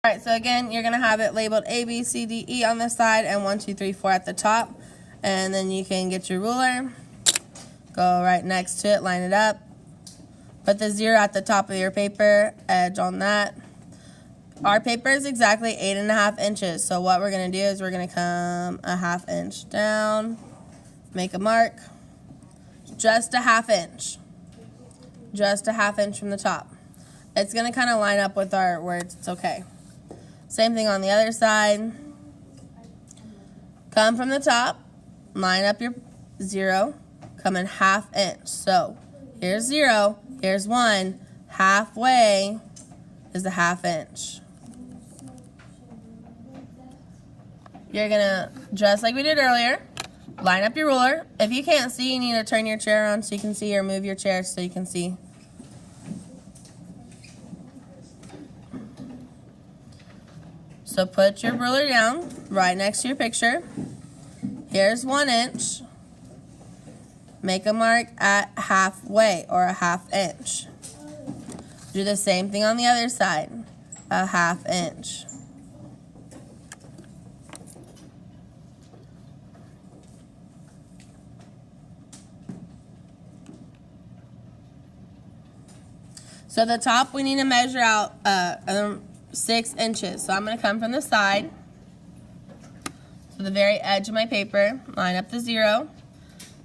Alright, so again, you're going to have it labeled A, B, C, D, E on the side and 1, 2, 3, 4 at the top. And then you can get your ruler, go right next to it, line it up. Put the 0 at the top of your paper, edge on that. Our paper is exactly 8.5 inches. So what we're going to do is we're going to come a 1/2 inch down, make a mark, just a 1/2 inch. Just a 1/2 inch from the top. It's going to kind of line up with our words. It's okay. Same thing on the other side. Come from the top, line up your 0, come in 1/2 inch. So here's 0, here's 1, halfway is a 1/2 inch. You're going to, just like we did earlier, line up your ruler. If you can't see, you need to turn your chair around so you can see, or move your chair so you can see. So put your ruler down right next to your picture. Here's 1 inch. Make a mark at halfway, or a 1/2 inch. Do the same thing on the other side, a 1/2 inch. So the top, we need to measure out 6 inches. So I'm going to come from the side to the very edge of my paper, line up the 0,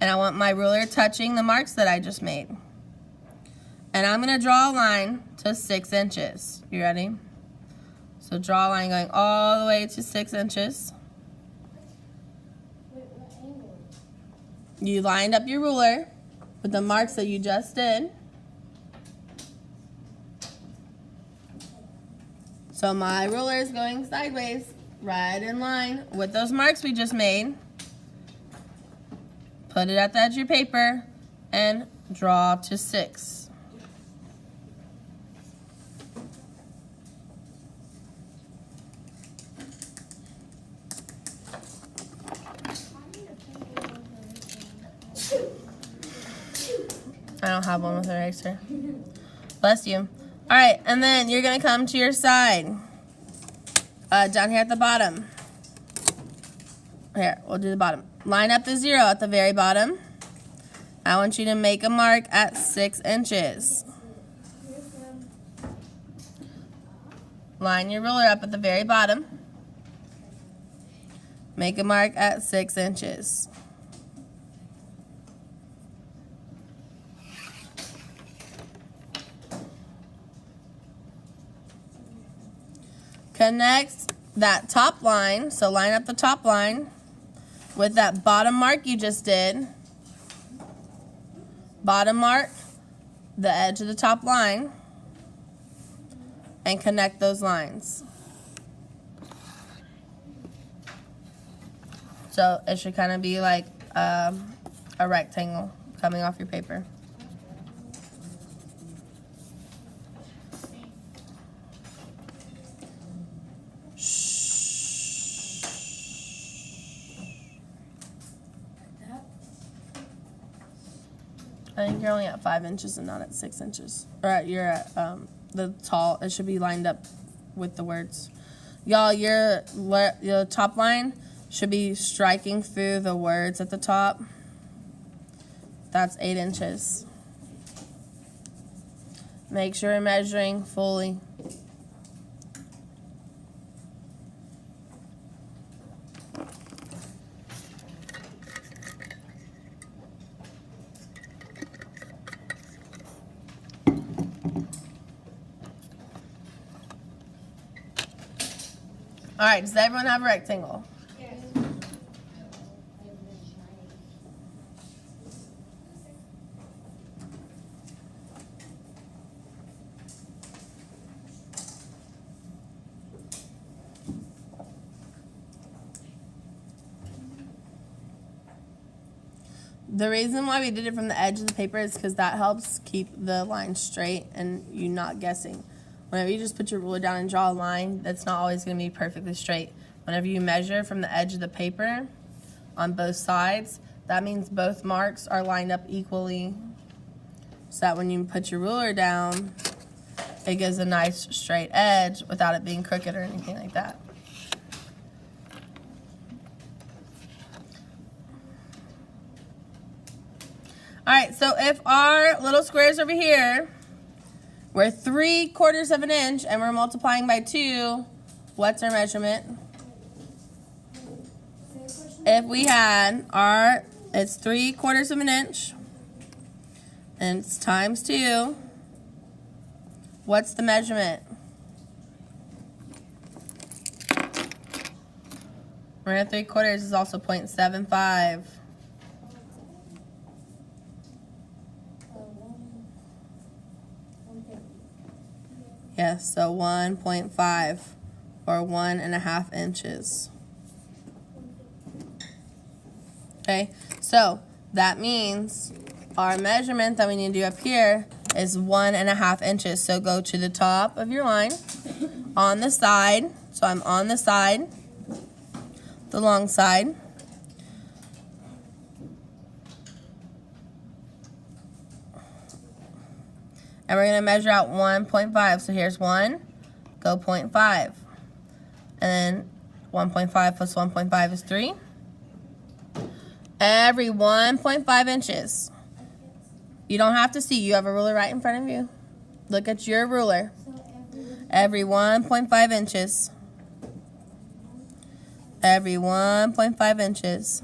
and I want my ruler touching the marks that I just made. And I'm going to draw a line to 6 inches. You ready? So draw a line going all the way to 6 inches. You lined up your ruler with the marks that you just did. So my ruler is going sideways, right in line with those marks we just made. Put it at the edge of your paper and draw to 6. I don't have one with an eraser. Bless you. All right, and then you're going to come to your side, down here at the bottom. Here, we'll do the bottom. Line up the 0 at the very bottom. I want you to make a mark at 6 inches. Line your ruler up at the very bottom. Make a mark at 6 inches. Connect that top line, so line up the top line with that bottom mark you just did. Bottom mark, the edge of the top line, and connect those lines. So it should kind of be like a rectangle coming off your paper. I think you're only at 5 inches and not at 6 inches. Or you're at the tall. It should be lined up with the words. Y'all, your top line should be striking through the words at the top. That's 8 inches. Make sure you're measuring fully. All right, does everyone have a rectangle? Yes. The reason why we did it from the edge of the paper is because that helps keep the line straight and you not guessing. Whenever you just put your ruler down and draw a line, that's not always going to be perfectly straight. Whenever you measure from the edge of the paper on both sides, that means both marks are lined up equally, so that when you put your ruler down, it gives a nice straight edge without it being crooked or anything like that. Alright, so if our little squares over here were 3/4 of an inch and we're multiplying by 2, what's our measurement? If we had it's 3/4 of an inch and it's times 2, what's the measurement? Remember, 3/4 is also 0.75. Yes, so 1.5 or 1.5 inches. Okay, so that means our measurement that we need to do up here is 1.5 inches. So go to the top of your line on the side. So I'm on the side, the long side. And we're going to measure out 1.5. So here's 1, go 0.5. And then 1.5 plus 1.5 is 3. Every 1.5 inches. You don't have to see. You have a ruler right in front of you. Look at your ruler. Every 1.5 inches. Every 1.5 inches.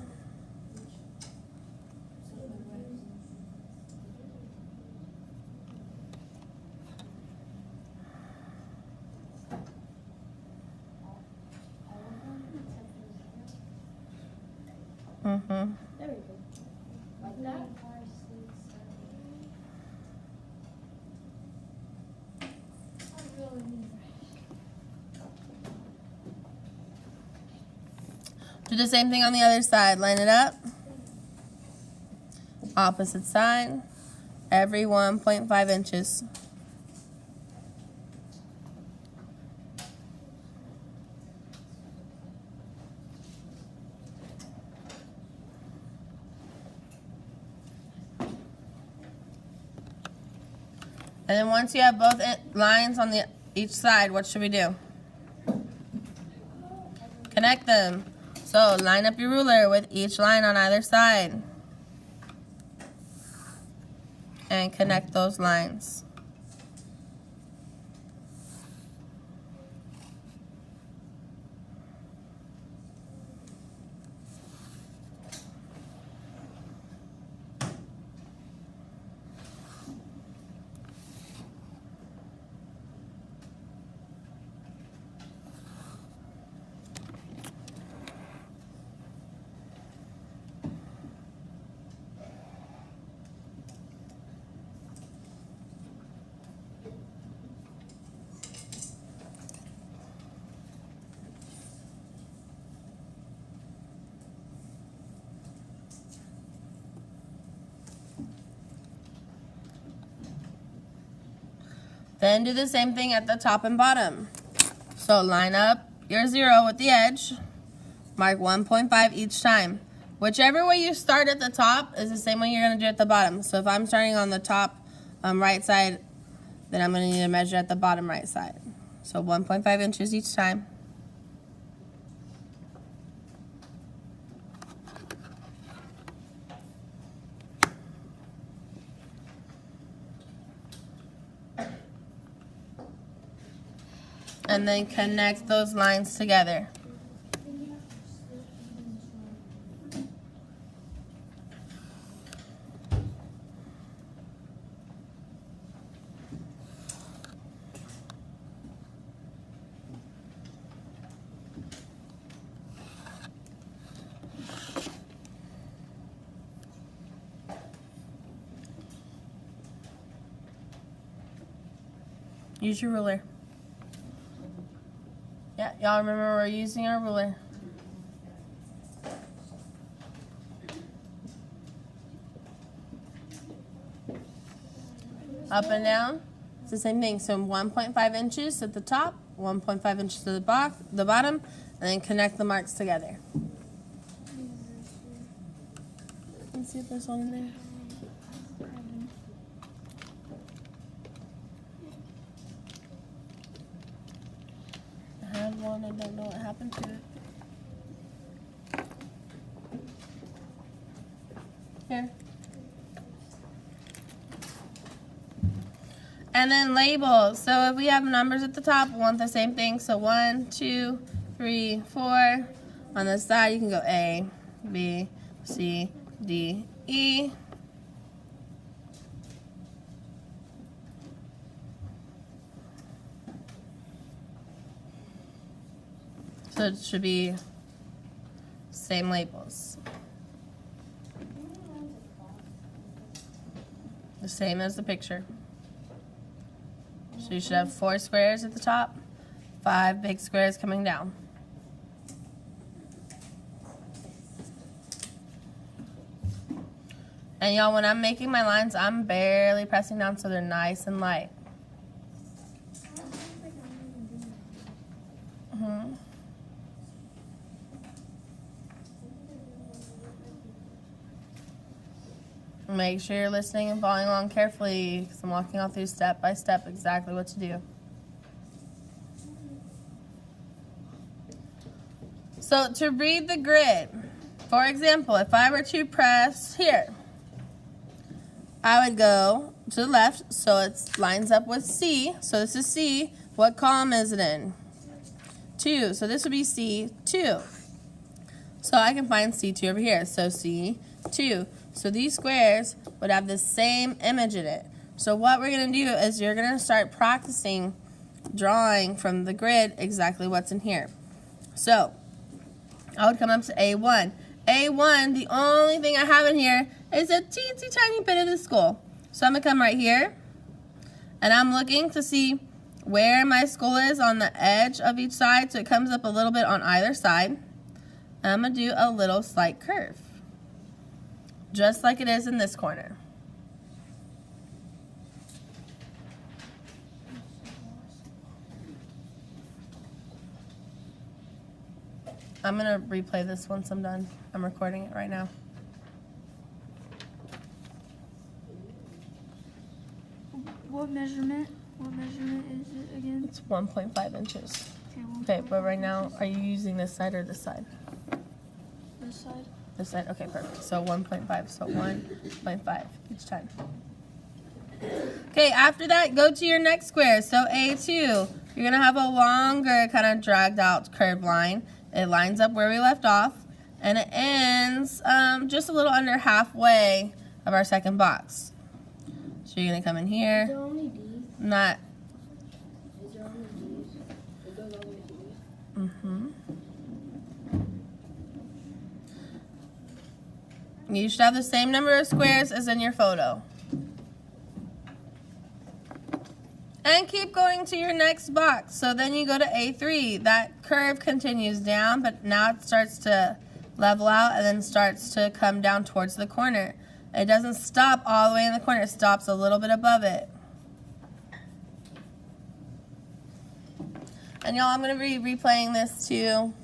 Mm-hmm. There we go. Like that? Do the same thing on the other side. Line it up. Opposite side. Every 1.5 inches. And then once you have both lines on each side, what should we do? Connect them. So line up your ruler with each line on either side. And connect those lines. Then do the same thing at the top and bottom. So line up your 0 with the edge. Mark 1.5 each time. Whichever way you start at the top is the same way you're going to do at the bottom. So if I'm starting on the top right side, then I'm going to need to measure at the bottom right side. So 1.5 inches each time. And then connect those lines together. Use your ruler. Yeah, y'all remember we're using our ruler. Up and down, it's the same thing. So 1.5 inches at the top, 1.5 inches to the bottom, and then connect the marks together. Let's see if there's one in there. have one, I don't know what happened to it. Here. And then labels. So if we have numbers at the top, we want the same thing. So 1, 2, 3, 4. On the side, you can go A, B, C, D, E. So it should be same labels. The same as the picture. So you should have 4 squares at the top, 5 big squares coming down. And y'all, when I'm making my lines, I'm barely pressing down so they're nice and light. Make sure you're listening and following along carefully because I'm walking all through step by step exactly what to do. So to read the grid, for example, if I were to press here, I would go to the left, so it lines up with C. So this is C. What column is it in? 2. So this would be C2. So I can find C2 over here. So C2. So these squares would have the same image in it. So what we're going to do is you're going to start practicing drawing from the grid exactly what's in here. So I would come up to A1. A1, the only thing I have in here is a teensy tiny bit of the skull. So I'm going to come right here, and I'm looking to see where my skull is on the edge of each side, so it comes up a little bit on either side. And I'm going to do a little slight curve, just like it is in this corner. I'm going to replay this once I'm done. I'm recording it right now. What measurement is it again? It's 1.5 inches. Okay, Okay, but right now, are you using this side or this side? this side. This side? Okay, perfect. So 1.5. So 1.5 each time. Okay, after that, go to your next square. So A2, you're going to have a longer kind of dragged out curved line. It lines up where we left off, and it ends just a little under halfway of our second box. So you're going to come in Is here. there only D's? Not. Is there only D's? It goes all the way to D's? You should have the same number of squares as in your photo. And keep going to your next box. So then you go to A3. That curve continues down, but now it starts to level out and then starts to come down towards the corner. It doesn't stop all the way in the corner. It stops a little bit above it. And y'all, I'm going to be replaying this too.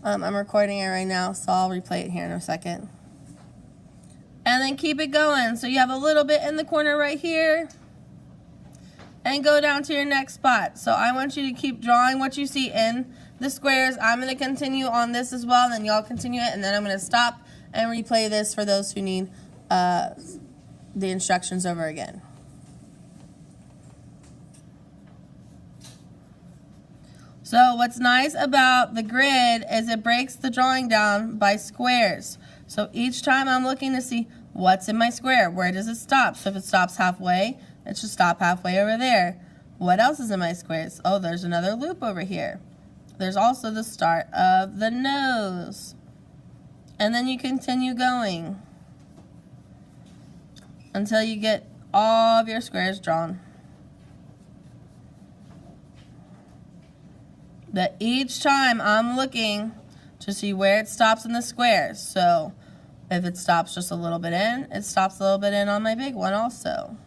I'm recording it right now, so I'll replay it here in a second. And then keep it going. So you have a little bit in the corner right here. And go down to your next spot. So I want you to keep drawing what you see in the squares. I'm going to continue on this as well, and then y'all continue it, and then I'm going to stop and replay this for those who need the instructions over again. So what's nice about the grid is it breaks the drawing down by squares. So each time I'm looking to see what's in my square, where does it stop? So if it stops halfway, it should stop halfway over there. What else is in my squares? Oh, there's another loop over here. There's also the start of the nose. And then you continue going until you get all of your squares drawn. But each time I'm looking to see where it stops in the squares. So if it stops just a little bit in, it stops a little bit in on my big one also.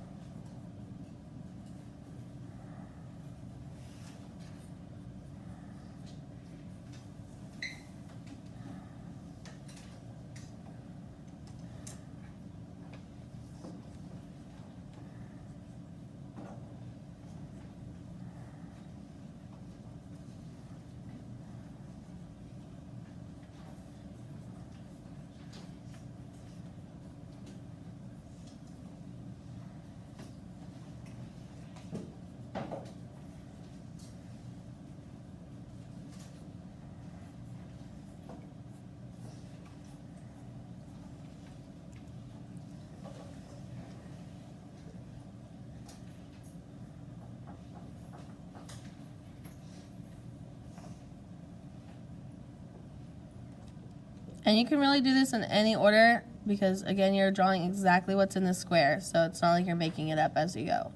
And you can really do this in any order because, again, you're drawing exactly what's in the square. So it's not like you're making it up as you go.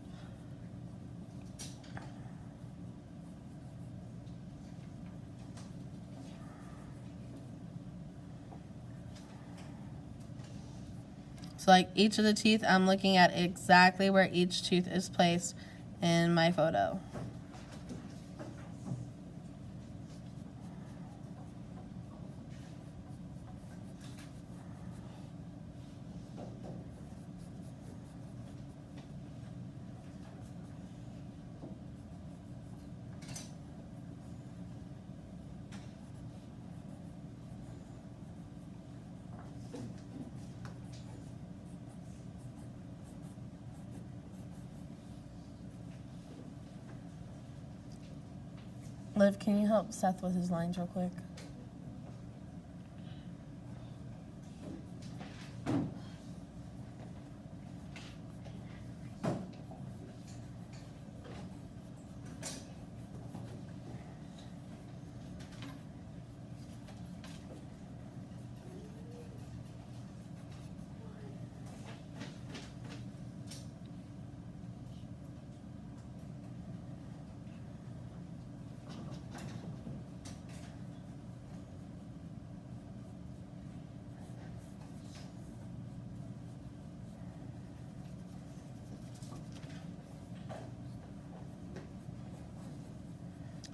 So like each of the teeth, I'm looking at exactly where each tooth is placed in my photo. Liv, can you help Seth with his lines real quick?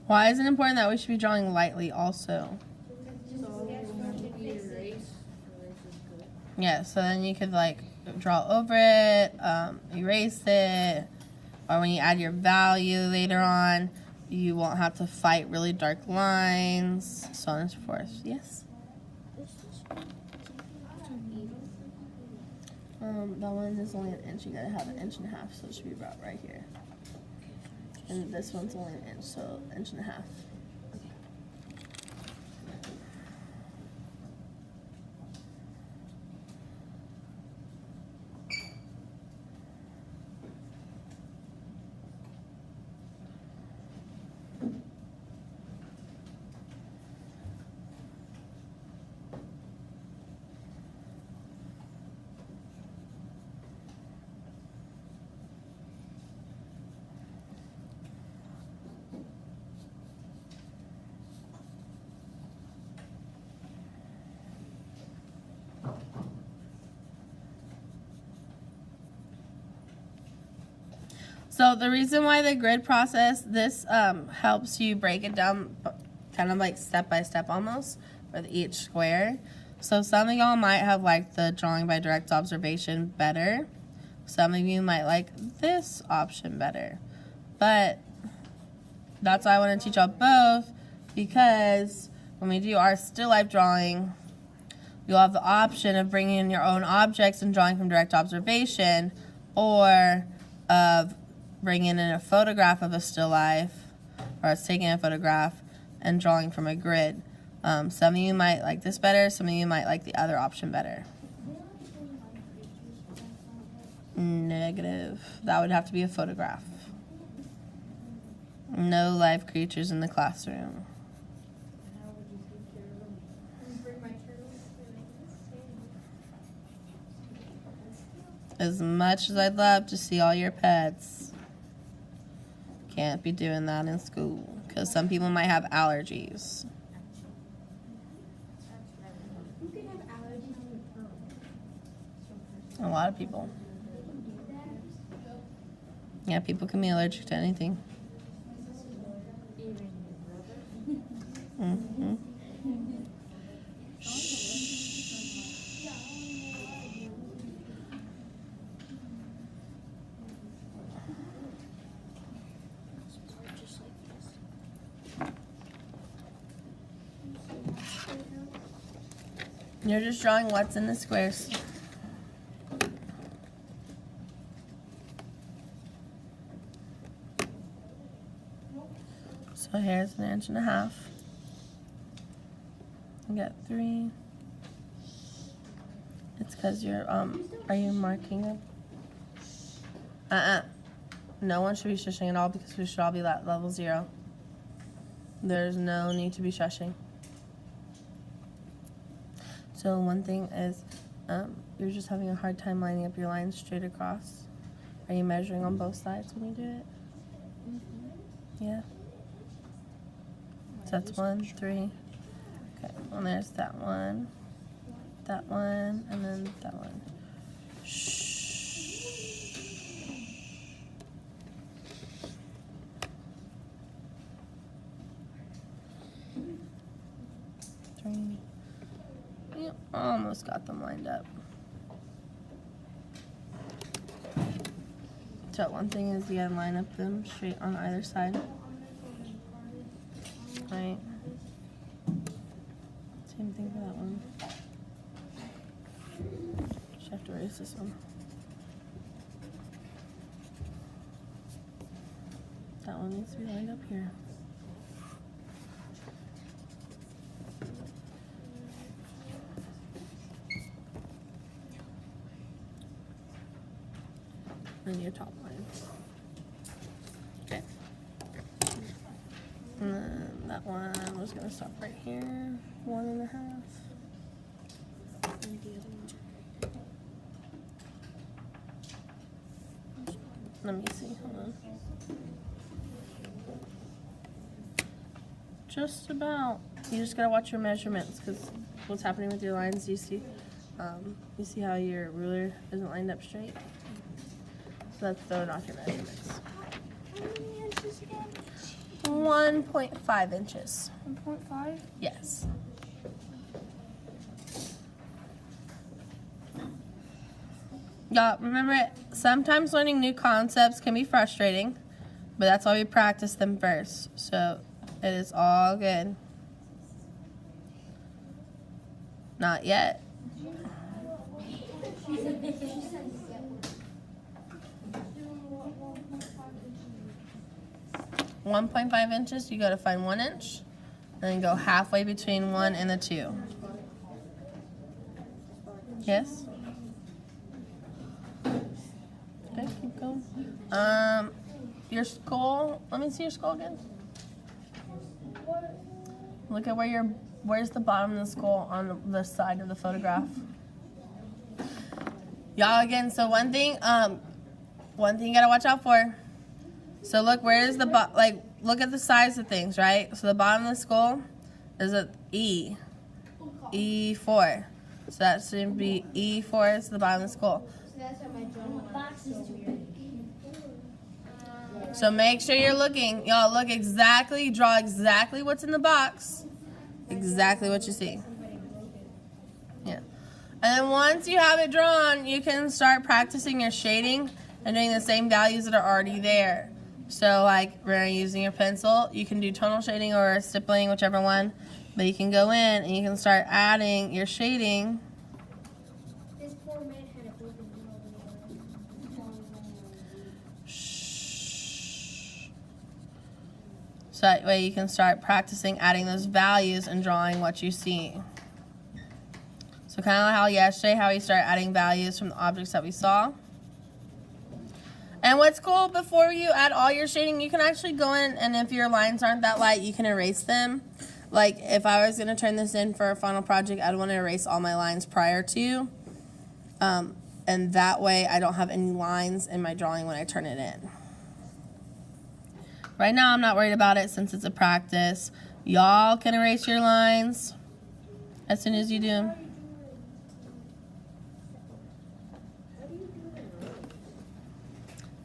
Why is it important that we should be drawing lightly also? Yeah, so then you could like draw over it, erase it, or when you add your value later on, you won't have to fight really dark lines, so on and so forth. Yes? That one is only an inch. You gotta have an inch and a half, so it should be about right here. And this one's only an inch, so inch and a half. So the reason why the grid process, this helps you break it down kind of like step by step almost with each square. So some of y'all might have liked the drawing by direct observation better. Some of you might like this option better. But that's why I want to teach y'all both, because when we do our still life drawing, you'll have the option of bringing in your own objects and drawing from direct observation, or of bringing in a photograph of a still life, or it's taking a photograph and drawing from a grid. Some of you might like this better, some of you might like the other option better. Negative. That would have to be a photograph. No live creatures in the classroom. As much as I'd love to see all your pets, can't be doing that in school because some people might have allergies. Who can have allergies on the phone? A lot of people. Yeah, people can be allergic to anything. Mm-hmm. You're just drawing what's in the squares. So here's an inch and a half. You got 3. It's because you're, are you marking them? No one should be shushing at all because we should all be at level 0. There's no need to be shushing. So one thing is, you're just having a hard time lining up your lines straight across. Are you measuring on both sides when you do it? Yeah. So that's 1, 3. Okay, well there's that one, and then that one. Shh. 3. Yep, almost got them lined up. So one thing is you gotta line up them straight on either side. Right. Same thing for that one. Just have to erase this one. That one needs to be lined up here. And your top line. Okay. And then that one was gonna stop right here. 1.5. Let me see, hold on. Just about. You just gotta watch your measurements, because what's happening with your lines, you see how your ruler isn't lined up straight? So that's throwing off your measurements. How many inches again? 1.5 inches. 1.5? Yes. Y'all, remember it, sometimes learning new concepts can be frustrating, but that's why we practice them first. So it is all good. Not yet. One 1.5 inches, you gotta find 1 inch, then go halfway between 1 and the 2. Yes? Okay, keep going. Your skull, let me see your skull again. Look at where's the bottom of the skull on the side of the photograph. Y'all, again, so one thing you gotta watch out for. So look, where's the look at the size of things, right? So the bottom of the skull is a E, E4. So that should be E4 is the bottom of the skull. So make sure you're looking. Y'all look exactly, draw exactly what's in the box. Exactly what you see. Yeah. And then once you have it drawn, you can start practicing your shading and doing the same values that are already there. So like when you're using your pencil, you can do tonal shading or stippling, whichever one. But you can go in and you can start adding your shading. This poor man had a broken So that way you can start practicing adding those values and drawing what you see. So kind of like how yesterday, how we started adding values from the objects that we saw. And what's cool, before you add all your shading, you can actually go in, and if your lines aren't that light, you can erase them. Like if I was going to turn this in for a final project, I'd want to erase all my lines prior to. And that way I don't have any lines in my drawing when I turn it in. Right now I'm not worried about it since it's a practice. Y'all can erase your lines as soon as you do them.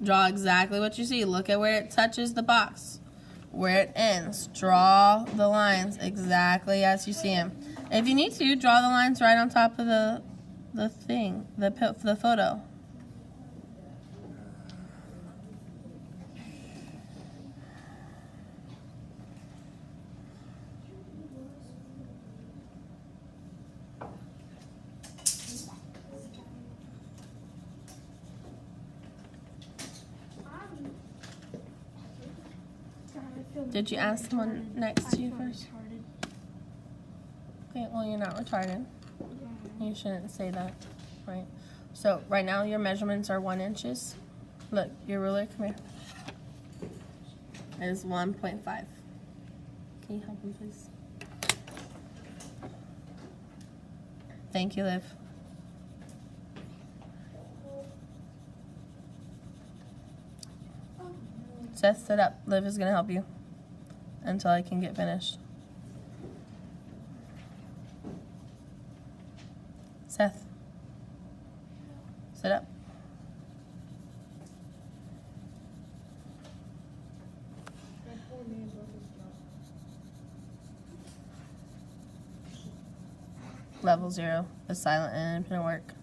Draw exactly what you see. Look at where it touches the box, where it ends. Draw the lines exactly as you see them. If you need to, draw the lines right on top of the thing, the photo. Did you ask someone next to you first? Okay, well, you're not retarded. You shouldn't say that, right? So right now your measurements are 1 inches. Look, your ruler, come here, is 1.5. Can you help me, please? Thank you, Liv. Seth, sit up. Liv is going to help you until I can get finished. Seth, sit up. Level 0 is silent and independent work.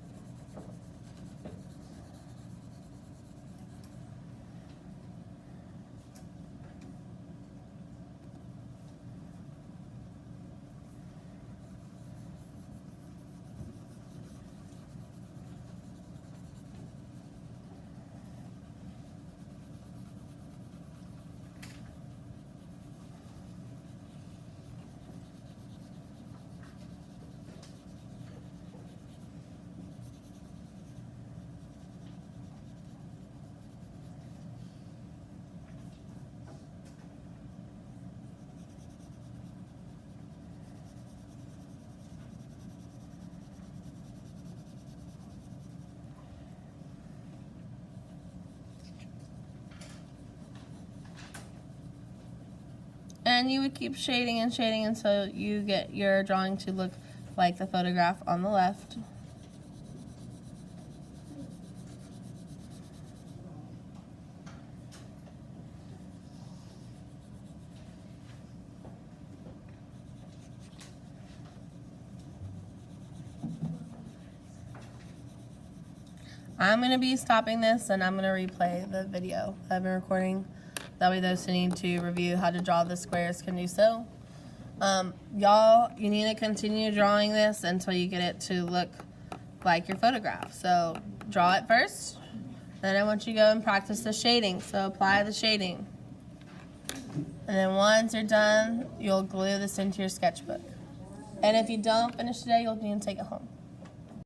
And you would keep shading and shading until you get your drawing to look like the photograph on the left. I'm going to be stopping this and I'm going to replay the video I've been recording. That way those who need to review how to draw the squares can do so. Y'all, you need to continue drawing this until you get it to look like your photograph. So draw it first, then I want you to go and practice the shading. So apply the shading. And then once you're done, you'll glue this into your sketchbook. And if you don't finish today, you'll need to take it home.